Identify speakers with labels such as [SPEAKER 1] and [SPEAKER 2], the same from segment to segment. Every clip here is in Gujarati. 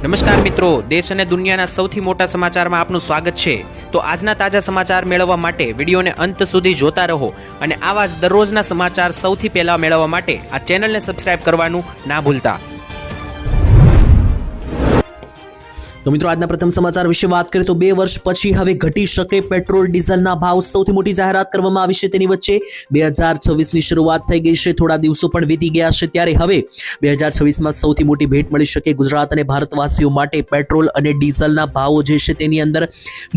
[SPEAKER 1] નમસ્કાર મિત્રો, દેશ અને દુનિયાના સૌથી મોટા સમાચારમાં આપનું સ્વાગત છે। તો આજના તાજા સમાચાર મેળવવા માટે વિડીયોને અંત સુધી જોતા રહો અને આવા જ દરરોજના સમાચાર સૌથી પહેલા મેળવવા માટે આ ચેનલને સબસ્ક્રાઇબ કરવાનું ના ભૂલતા। તો મિત્રો આજના પ્રથમ સમાચાર વિશે વાત કરીએ તો 2 વર્ષ પછી હવે ઘટી શકે પેટ્રોલ ડીઝલના ભાવ। સૌથી મોટી જાહેરાત કરવામાં આવી છે તેની વચ્ચે 2026ની શરૂઆત થઈ ગઈ છે, થોડા દિવસો પણ વીતી ગયા છે, ત્યારે હવે 2026માં સૌથી મોટી ભેટ મળી શકે ગુજરાત અને ભારતવાસીઓ માટે। પેટ્રોલ અને ડીઝલના ભાવો જે છે તેની અંદર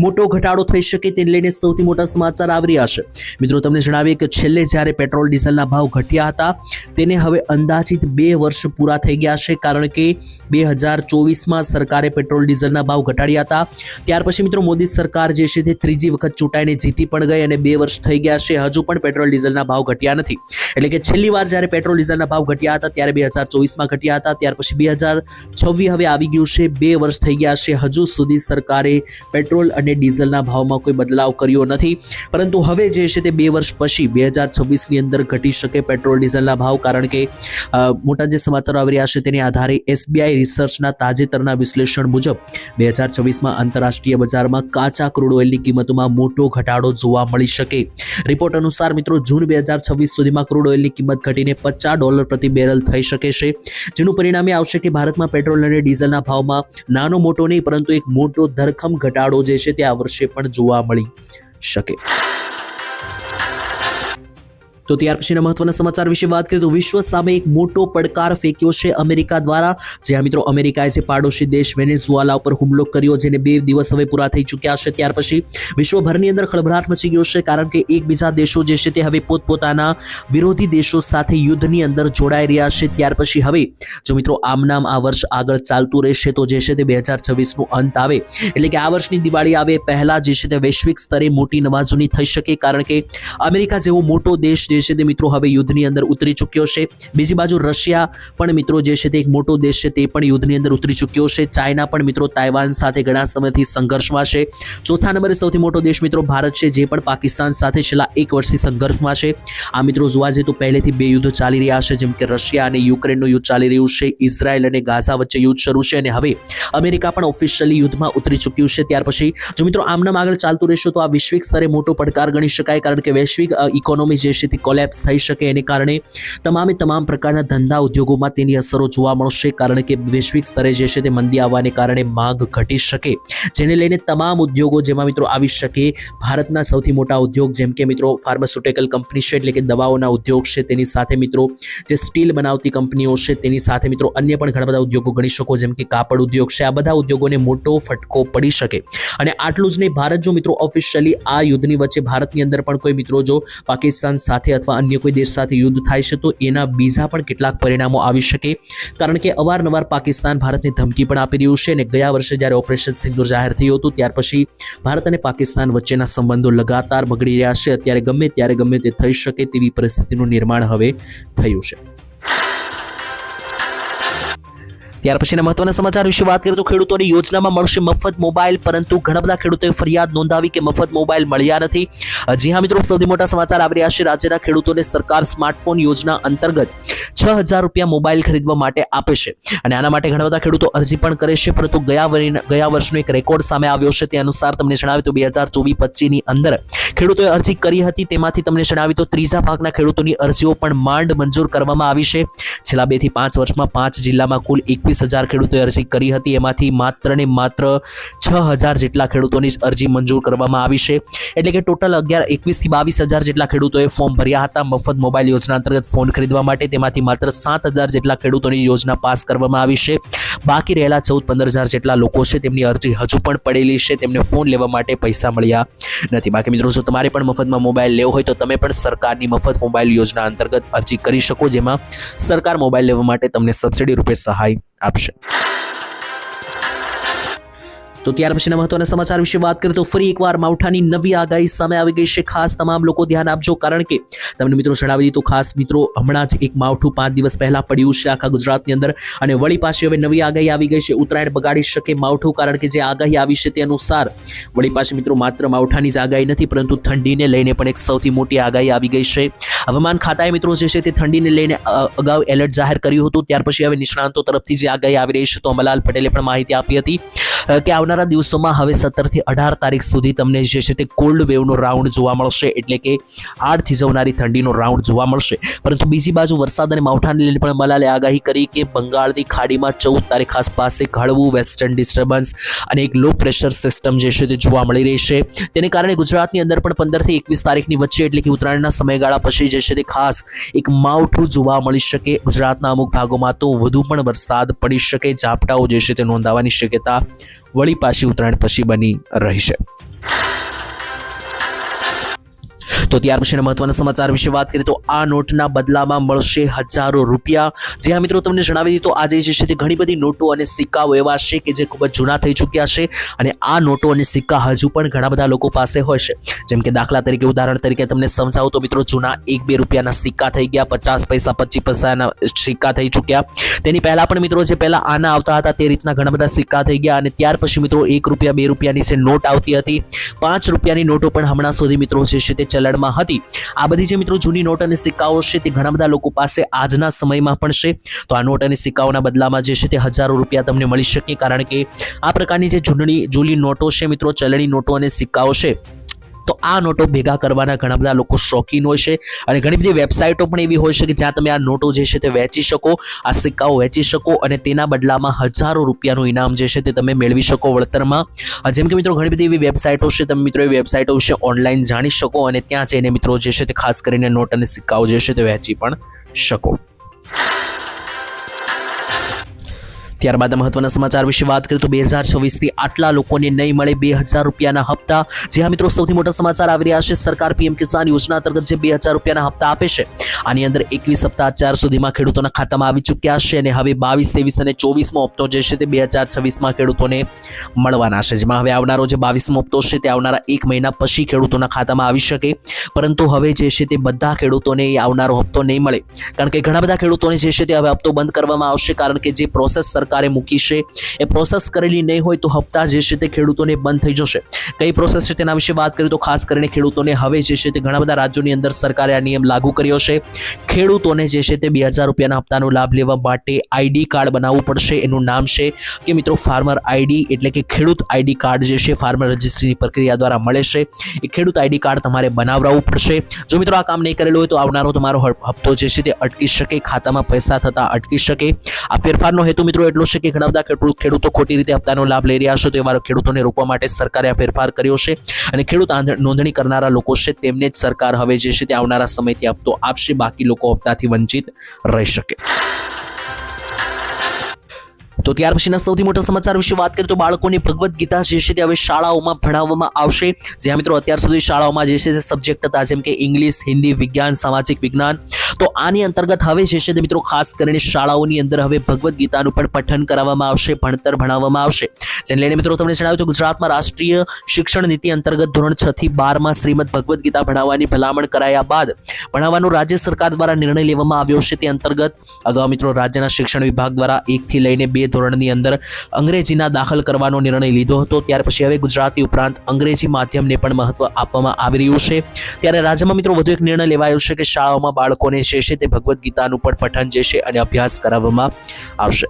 [SPEAKER 1] મોટો ઘટાડો થઈ શકે તેને લઈને સૌથી મોટા સમાચાર આવી રહ્યા છે। મિત્રો તમને જણાવીએ કે છેલ્લે જ્યારે પેટ્રોલ ડીઝલના ભાવ ઘટ્યા હતા તેને હવે અંદાજિત 2 વર્ષ પૂરા થઈ ગયા છે, કારણ કે 2024માં સરકારે પેટ્રોલ ડીઝલના ભાવ ઘટાડ્યા હતા। ત્યાર પછી મિત્રો મોદી સરકાર જે છે તે ત્રીજી વખત ચૂંટાઈને જીતી પણ ગઈ અને 2 વર્ષ થઈ ગયા છે, હજુ પણ પેટ્રોલ ડીઝલના ભાવ ઘટ્યા નથી। એટલે કે છેલ્લી વાર જ્યારે પેટ્રોલ ડીઝલના ભાવ ઘટ્યા હતા ત્યારે 2024માં ઘટ્યા હતા, ત્યાર પછી 2026 હવે આવી ગયું છે, 2 વર્ષ થઈ ગયા છે, હજુ સુધી સરકારે પેટ્રોલ અને ડીઝલના ભાવમાં કોઈ બદલાવ કર્યો નથી। પરંતુ હવે જે છે તે 2 વર્ષ પછી 2026ની અંદર ઘટી શકે પેટ્રોલ ડીઝલના ભાવ, કારણ કે મોટા જે સમાચારો આવી રહ્યા છે તેના આધારે SBI રિસર્ચના તાજેતરના વિશ્લેષણ મુજબ 2026માં આંતરરાષ્ટ્રીય બજારમાં કાચા ક્રૂડ ઓઇલની કિંમતોમાં મોટો ઘટાડો જોવા મળી શકે। રિપોર્ટ અનુસાર મિત્રો જૂન 2026 સુધીમાં ક્રૂડ ઓઇલની કિંમત ઘટીને $50 પ્રતિ બેરલ થઈ શકે છે, જેનું પરિણામે આવશે કે ભારતમાં પેટ્રોલ અને ડીઝલના ભાવમાં નાનો મોટો નહીં પરંતુ એક મોટો ધરખમ ઘટાડો જે છે તે આ વર્ષે પણ જોવા મળી શકે। તો ત્યાર પછીના મહત્વના સમાચાર વિશે વાત કરીએ તો વિશ્વ સામે એક મોટો પડકાર ફેંક્યો છે અમેરિકા દ્વારા। જ્યાં મિત્રો અમેરિકાએ જે પાડોશી દેશ વેનેઝુએલા ઉપર હુમલો કર્યો, જેને 2 દિવસ હવે પૂરા થઈ ચૂક્યા છે, ત્યાર પછી વિશ્વભરની અંદર ખળભળાટ મચી ગયો છે, કારણ કે એકબીજા દેશો જે છે તે હવે પોતપોતાના વિરોધી દેશો સાથે યુદ્ધની અંદર જોડાઈ રહ્યા છે। ત્યાર પછી હવે જો મિત્રો આમનામ આ વર્ષ આગળ ચાલતું રહેશે તો જે છે તે 2026નો અંત આવે, એટલે કે આ વર્ષની દિવાળી આવે પહેલા જે છે તે વૈશ્વિક સ્તરે મોટી નવાજૂની થઈ શકે, કારણ કે અમેરિકા જેવો મોટો દેશ છે તે મિત્રો હવે યુદ્ધની અંદર ઉતરી ચૂક્યો છે। બીજી બાજુ રશિયા પણ મિત્રો જે છે તે એક મોટો દેશ છે, તે પણ યુદ્ધની અંદર ઉતરી ચૂક્યો છે। ચાઇના પણ મિત્રો તાઇવાન સાથે ઘણા સમયથી સંઘર્ષમાં છે। ચોથા નંબરે સૌથી મોટો દેશ મિત્રો ભારત છે, જે પણ પાકિસ્તાન સાથે છેલ્લા 1 વર્ષથી સંઘર્ષમાં છે। આ મિત્રો જોવા જઈએ તો પહેલેથી 2 યુદ્ધ ચાલી રહ્યા છે, જેમ કે રશિયા અને યુક્રેનનું યુદ્ધ ચાલી રહ્યું છે, ઇઝરાયલ અને ગાઝા વચ્ચે યુદ્ધ શરૂ છે, અને હવે અમેરિકા પણ ઓફિશિયલી યુદ્ધમાં ઉતરી ચૂક્યું છે। ત્યાર પછી જો મિત્રો આમનામ આગળ ચાલતું રહેશે તો આ વૈશ્વિક સ્તરે મોટો પડકાર ગણી શકાય, કારણ કે વૈશ્વિક ઇકોનોમી જે છે તે કોલેપ્સ થઈ શકે, એને કારણે તમામ પ્રકારના ધંધા ઉદ્યોગોમાં તેની અસરો જોવા મળશે, કારણ કે વૈશ્વિક સ્તરે જે છે તે મંદી આવવાને કારણે માંગ ઘટી શકે, જેને લઈને તમામ ઉદ્યોગો જેમાં મિત્રો આવી શકે ભારતના સૌથી મોટા ઉદ્યોગ જેમ કે મિત્રો ફાર્માસ્યુટિકલ કંપની છે, એટલે કે દવાઓના ઉદ્યોગ છે, તેની સાથે મિત્રો જે સ્ટીલ બનાવતી કંપનીઓ છે, તેની સાથે મિત્રો અન્ય પણ ઘણા બધા ઉદ્યોગો ગણી શકો, જેમ કે કાપડ ઉદ્યોગ છે, આ બધા ઉદ્યોગોને મોટો ફટકો પડી શકે। અને આટલું જ નહીં, ભારત જો મિત્રો ઓફિશિયલી આ યુદ્ધની વચ્ચે ભારતની અંદર પણ કોઈ મિત્રો જો પાકિસ્તાન સાથે અથવા અન્ય કોઈ દેશ સાથે યુદ્ધ થાય છે તો એના બીજા પણ કેટલાક પરિણામો આવી શકે, કારણ કે અવારનવાર પાકિસ્તાન ભારતને ધમકી પણ આપી રહ્યું છે, અને ગયા વર્ષે જ્યારે ઓપરેશન સિંદૂર જાહેર થયું હતું ત્યાર પછી ભારત અને પાકિસ્તાન વચ્ચેના સંબંધો લગાતાર બગડી રહ્યા છે। અત્યારે ગમે તે થઈ શકે તેવી પરિસ્થિતિનું નિર્માણ હવે થયું છે। ત્યાર પછીના મહત્વના સમાચાર વિશે વાત કરીએ તો ખેડૂતોની યોજનામાં મળશે મફત મોબાઈલ, પરંતુ ઘણા બધા ખેડૂતોએ ફરિયાદ નોંધાવી કે મફત મોબાઈલ મળ્યા નથી। જી હા મિત્રો, સૌથી મોટા સમાચાર આવી રહ્યા છે। રાજ્યના ખેડૂતોને સરકાર સ્માર્ટફોન યોજના અંતર્ગત 6000 રૂપિયા મોબાઈલ ખરીદવા માટે આપે છે, અને આના માટે ઘણા બધા ખેડૂતો અરજી પણ કરે છે, પરંતુ ગયા વર્ષનો એક રેકોર્ડ સામે આવ્યો છે। તે અનુસાર તમને જણાવ્યું તો 2024-25ની અંદર ખેડૂતોએ અરજી કરી હતી, તેમાંથી તમને જણાવ્યું તો ત્રીજા ભાગના ખેડૂતોની અરજીઓ પણ માંડ મંજૂર કરવામાં આવી છે। છેલ્લા 2 થી 5 વર્ષમાં 5 જિલ્લામાં કુલ 21,000 ખેડૂતોએ અરજી કરી હતી, એમાંથી માત્ર 6000 જેટલા ખેડૂતોની અરજી મંજૂર કરવામાં આવી છે, એટલે કે ટોટલ 21 થી 22000 જેટલા ખેડૂતોએ ફોર્મ ભર્યા હતા મફત મોબાઈલ યોજના અંતર્ગત ફોન ખરીદવા માટે, તેમાંથી માત્ર 7000 જેટલા ખેડૂતોની યોજના પાસ કરવામાં આવી છે। બાકી રહેલા 14-15,000 જેટલા લોકો છે તેમની અરજી હજુ પણ પડેલી છે, તેમને ફોન લેવા માટે પૈસા મળ્યા નથી। બાકી મિત્રો જો તમારે પણ મફતમાં મોબાઈલ લેવો હોય તો તમે પણ સરકારની મફત મોબાઈલ યોજના અંતર્ગત અરજી કરી શકો, જેમાં સરકાર મોબાઈલ લેવા માટે તમને સબસિડી રૂપે સહાય આપશે। તો ત્યાર પછીના મહત્વના સમાચાર વિશે વાત કરીએ તો ફરી એકવાર માવઠાની નવી આગાહી સામે આવી ગઈ છે। ખાસ તમામ લોકો ધ્યાન આપજો, કારણ કે તમને મિત્રો જણાવી દીધું ખાસ મિત્રો હમણાં જ એક માવઠું 5 દિવસ પહેલા પડ્યું છે આખા ગુજરાતની અંદર, અને વળી પાછી હવે નવી આગાહી આવી ગઈ છે। ઉત્તરાયણ બગાડી શકે માવઠું, કારણ કે જે આગાહી આવી છે તે અનુસાર વળી પાછી મિત્રો માત્ર માવઠાની જ આગાહી નથી, પરંતુ ઠંડીને લઈને પણ એક સૌથી મોટી આગાહી આવી ગઈ છે। હવામાન ખાતાએ મિત્રો જે છે તે ઠંડીને લઈને અગાઉ એલર્ટ જાહેર કર્યું હતું. ત્યાર પછી હવે નિષ્ણાંતો તરફથી જે આગાહી આવી રહી છે તો અંબાલાલ પટેલે પણ માહિતી આપી હતી કે આવનારા દિવસોમાં હવે 17 થી 18 તારીખ સુધી તમને જે છે તે કોલ્ડ વેવનો રાઉન્ડ જોવા મળશે, એટલે કે આડ થીજવનારી ઠંડીનો રાઉન્ડ જોવા મળશે. પરંતુ બીજી બાજુ વરસાદ અને માવઠાને લઈને પણ અંબાલાલે આગાહી કરી કે બંગાળની ખાડીમાં 14 તારીખ આસપાસ એક હળવું વેસ્ટર્ન ડિસ્ટર્બન્સ અને એક લો પ્રેશર સિસ્ટમ જે છે તે જોવા મળી રહી છે. તેને કારણે ગુજરાતની અંદર પણ 15 થી 21 તારીખની વચ્ચે એટલે કે ઉત્તરાયણના સમયગાળા પછી જે છે તે ખાસ એક માવઠું જોવા મળી શકે. ગુજરાતના અમુક ભાગોમાં તો વધુ પણ વરસાદ પડી શકે, ઝાપટાઓ જે છે તે નોંધાવાની શક્યતા વળી પાછી ઉત્તરાયણ પછી બની રહી છે. તો ત્યાર પછીના મહત્વના સમાચાર વિશે વાત કરીએ તો આ નોટના બદલામાં મળશે હજારો રૂપિયા. જે આ મિત્રો તમને જણાવી દીધું, આજે જે છે તે ઘણી બધી નોટો અને સિક્કાઓ એવા છે કે જે ખૂબ જ જૂના થઈ ચૂક્યા છે અને આ નોટો અને સિક્કા હજુ પણ ઘણા બધા લોકો પાસે હોય છે. જેમ કે દાખલા તરીકે ઉદાહરણ તરીકે તમને સમજાવું તો મિત્રો જૂના 1-2 રૂપિયાના સિક્કા થઈ ગયા, 50 પૈસા 25 પૈસાના સિક્કા થઈ ચૂક્યા. તેની પહેલા પણ મિત્રો જે પહેલા આના આવતા હતા તે રીતના ઘણા બધા સિક્કા થઈ ગયા અને ત્યાર પછી મિત્રો 1 રૂપિયા 2 રૂપિયાની જે નોટ આવતી હતી, 5 રૂપિયાની નોટો પણ હમણાં સુધી મિત્રો જે છે તે ચલણમાં હતી. આ બધી જે મિત્રો જૂની નોટ અને સિક્કાઓ છે તે ઘણા બધા લોકો પાસે આજના સમયમાં પણ છે. તો આ નોટ અને સિક્કાઓના બદલામાં જે છે તે હજારો રૂપિયા તમને મળી શકે, કારણ કે આ પ્રકારની જે જૂની નોટો છે મિત્રો, ચલણી નોટો અને સિક્કાઓ છે, તો આ નોટો ભેગા કરવાના ઘણા બધા લોકો શોખીન હોય છે અને ઘણી બધી વેબસાઇટો પણ એવી હોય છે કે જ્યાં તમે આ નોટો જે છે તે વેચી શકો, આ સિક્કાઓ વેચી શકો અને તેના બદલામાં હજારો રૂપિયાનું ઇનામ જે છે તે તમે મેળવી શકો વળતરમાં. જેમ કે મિત્રો ઘણી બધી એવી વેબસાઇટો છે, તમે મિત્રો એ વેબસાઇટો વિશે ઓનલાઈન જાણી શકો અને ત્યાં જઈને મિત્રો જે છે તે ખાસ કરીને નોટ અને સિક્કાઓ જે છે તે વેચી પણ શકો. ત્યારબાદ મહત્વના સમાચાર વિશે વાત કરીએ તો 2026થી આટલા લોકોને નહીં મળે 2000 રૂપિયાના હપ્તા. જે આ મિત્રો સૌથી મોટા સમાચાર આવી રહ્યા છે. સરકાર પીએમ કિસાન યોજના અંતર્ગત જે 2000 રૂપિયાના હપ્તા આપે છે, આની અંદર 21 હપ્તા અત્યાર સુધીમાં ખેડૂતોના ખાતામાં આવી ચૂક્યા છે અને હવે 22, 23 અને 24મો હપ્તો જે છે તે 2026માં ખેડૂતોને મળવાના છે. જેમાં હવે આવનારો જે 22મો હપ્તો છે તે આવનારા 1 મહિના પછી ખેડૂતોના ખાતામાં આવી શકે, પરંતુ હવે જે છે તે બધા ખેડૂતોને આવનારો હપ્તો નહીં મળે, કારણ કે ઘણા બધા ખેડૂતોને જે છે તે હવે હપ્તો બંધ કરવામાં આવશે, કારણ કે જે પ્રોસેસ સરકારે મૂકી છે એ પ્રોસેસ કરેલી નહીં હોય તો હપ્તા જે છે તે ખેડૂતોને બંધ થઈ જશે. કઈ પ્રોસેસ છે તેના વિશે વાત કરીએ તો ખાસ કરીને ખેડૂતોને હવે જે છે તે ઘણા બધા રાજ્યોની અંદર સરકારે આ નિયમ લાગુ કર્યો છે. ખેડૂતોને જે છે તે 2000 રૂપિયાના હપ્તાનો લાભ લેવા માટે આઈડી કાર્ડ બનાવવું પડશે. એનું નામ છે કે મિત્રો ફાર્મર આઈડી, એટલે કે ખેડૂત આઈડી કાર્ડ જે છે ફાર્મર રજિસ્ટ્રીની પ્રક્રિયા દ્વારા મળે છે. એ ખેડૂત આઈડી કાર્ડ તમારે બનાવડાવવું પડશે. જો મિત્રો આ કામ નહીં કરેલું હોય તો આવનારો તમારો હપ્તો જે છે તે અટકી શકે, ખાતામાં પૈસા થતા અટકી શકે. આ ફેરફારનો હેતુ મિત્રો એટલો છે કે ઘણા બધા ખેડૂતો ખોટી રીતે હપ્તાનો લાભ લઈ રહ્યા છે, તો એવા ખેડૂતોને રોકવા માટે સરકારે આ ફેરફાર કર્યો છે અને ખેડૂત નોંધણી કરનારા લોકો છે તેમને જ સરકાર હવે જે છે તે આવનારા સમયથી હપ્તો આપશે, બાકી લોકો હપ્તાથી વંચિત રહી શકે. તો ત્યાર પછીના સૌથી મોટા સમાચાર વિશે વાત કરીએ તો બાળકોને ભગવદ્ ગીતા જે છે તે હવે શાળાઓમાં ભણાવવામાં આવશે. જ્યાં મિત્રો અત્યાર સુધી શાળાઓમાં જે છે તે સબ્જેક્ટ હતા જેમ કે ઇંગ્લિશ, હિન્દી, વિજ્ઞાન, સામાજિક વિજ્ઞાન, તો આની અંતર્ગત હવે જે છે તે મિત્રો ખાસ કરીને શાળાઓની અંદર હવે ભગવદ્ ગીતાનું પણ પઠન કરાવવામાં આવશે, ભણતર ભણાવવામાં આવશે. જેને લઈને મિત્રો તમને જણાવ્યું તો ગુજરાતમાં રાષ્ટ્રીય શિક્ષણ નીતિ અંતર્ગત ધોરણ 6 થી 12માં શ્રીમદ ભગવદ્ ગીતા ભણાવવાની ભલામણ કરાયા બાદ ભણાવવાનો રાજ્ય સરકાર દ્વારા નિર્ણય લેવામાં આવ્યો છે. તે અંતર્ગત અગાઉ મિત્રો રાજ્યના શિક્ષણ વિભાગ દ્વારા 1 થી લઈને 2 ધોરણની અંદર અંગ્રેજીના દાખલ કરવાનો નિર્ણય લીધો હતો. ત્યાર પછી હવે ગુજરાતી ઉપરાંત અંગ્રેજી માધ્યમને પણ મહત્વ આપવામાં આવી રહ્યું છે. ત્યારે રાજ્યમાં મિત્રો વધુ એક નિર્ણય લેવાયો છે કે શાળાઓમાં બાળકોને જે છે તે ભગવદ્ ગીતાનું પણ પઠન જે છે અને અભ્યાસ કરાવવામાં આવશે.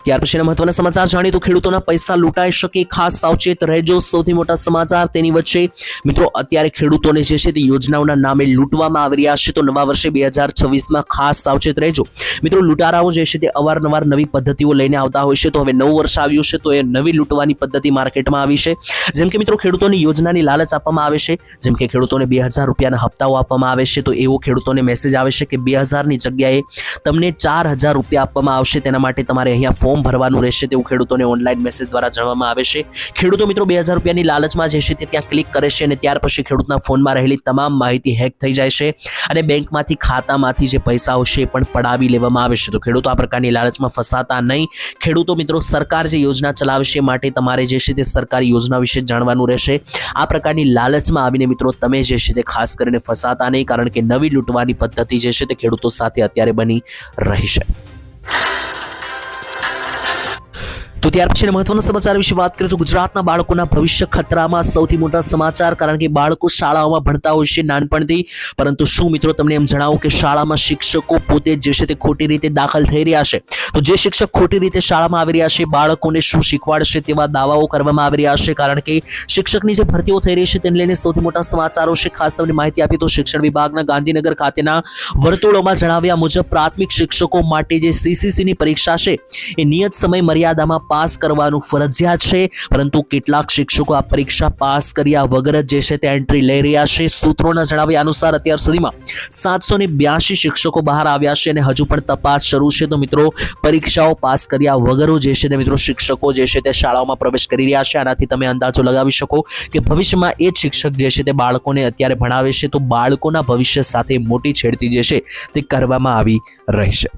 [SPEAKER 1] ત્યાર પછીના મહત્વના સમાચાર જાણીએ તો ખેડૂતોના પૈસા લૂંટાઈ શકે, ખાસ સાવચેત રહેજો. સૌથી મોટા સમાચાર તેની વચ્ચે મિત્રો અત્યારે ખેડૂતોને જે છે તે યોજનાઓના નામે લૂંટવામાં આવી રહ્યા છે, તો નવા વર્ષે 2026માં ખાસ સાવચેત રહેજો. મિત્રો લૂંટારાઓ જે છે તે અવારનવાર નવી પદ્ધતિઓ લઈને આવતા હોય છે, તો હવે નવું વર્ષ આવ્યું છે તો એ નવી લૂંટવાની પદ્ધતિ માર્કેટમાં આવી છે. જેમ કે મિત્રો ખેડૂતોની યોજનાની લાલચ આપવામાં આવે છે, જેમ કે ખેડૂતોને 2000 રૂપિયાના હપ્તાઓ આપવામાં આવે છે, તો એવો ખેડૂતોને મેસેજ આવે છે કે 2000ની જગ્યાએ તમને 4000 રૂપિયા આપવામાં આવશે, તેના માટે તમારે અહીંયા ફોર્મ ભરવાનું રહેશે, તેવું ખેડૂતોને ઓનલાઈન મેસેજ દ્વારા જણાવવામાં આવે છે. ખેડૂતો મિત્રો 2000 રૂપિયાની લાલચમાં જે છે તે ત્યાં ક્લિક કરે છે અને ત્યાર પછી ખેડૂતના ફોનમાં રહેલી તમામ માહિતી હેક થઈ જાય છે અને બેંકમાંથી ખાતામાંથી જે પૈસાઓ છે એ પણ પડાવી લેવામાં આવે છે. તો ખેડૂતો આ પ્રકારની લાલચમાં ફસાતા નહીં. ખેડૂતો મિત્રો સરકાર જે યોજના ચલાવે છે માટે તમારે જે છે તે સરકારી યોજના વિશે જાણવાનું રહેશે. આ પ્રકારની લાલચમાં આવીને મિત્રો તમે જે છે તે ખાસ કરીને ફસાતા નહીં, કારણ કે નવી લૂંટવાની પદ્ધતિ જે છે તે ખેડૂતો સાથે અત્યારે બની રહી છે. તો ત્યાર પછી મહત્વના સમાચાર વિશે વાત કરીએ તો ગુજરાતના બાળકોના ભવિષ્ય ખતરામાં સૌથી મોટા સમાચાર, કારણ કે બાળકો શાળાઓમાં ભણતા હોય છે નાનપણથી, પરંતુ શું મિત્રો તમને એમ જણાવું કે શાળામાં શિક્ષકો પોતે જે છે તે ખોટી રીતે દાખલ થઈ રહ્યા છે. તો જે શિક્ષક ખોટી રીતે શાળામાં આવી રહ્યા છે, બાળકોને શું શીખવાડશે તેવા દાવાઓ કરવામાં આવી રહ્યા છે, કારણ કે શિક્ષકની જે ભરતીઓ થઈ રહી છે તેને લઈને સૌથી મોટા સમાચારો છે. ખાસ તમને માહિતી આપી તો શિક્ષણ વિભાગના ગાંધીનગર ખાતેના વર્તુળોમાં જણાવ્યા મુજબ પ્રાથમિક શિક્ષકો માટે જે સીસીસીની પરીક્ષા છે એ નિયત સમય મર્યાદામાં પાસ કરવાનું ફરજિયાત છે, પરંતુ કેટલાક શિક્ષકો આ પરીક્ષા પાસ કર્યા વગર જ જે છે તે એન્ટ્રી લઈ રહ્યા છે. સૂત્રોના જણાવ્યા અનુસાર અત્યાર સુધીમાં 782 શિક્ષકો બહાર આવ્યા છે અને હજુ પણ તપાસ શરૂ છે. તો મિત્રો પરીક્ષાઓ પાસ કર્યા વગર જે છે તે મિત્રો શિક્ષકો જે છે તે શાળાઓમાં પ્રવેશ કરી રહ્યા છે. આનાથી તમે અંદાજો લગાવી શકો કે ભવિષ્યમાં એ જ શિક્ષક જે છે તે બાળકોને અત્યારે ભણાવે છે તો બાળકોના ભવિષ્ય સાથે મોટી છેડતી જે છે તે કરવામાં આવી રહી છે.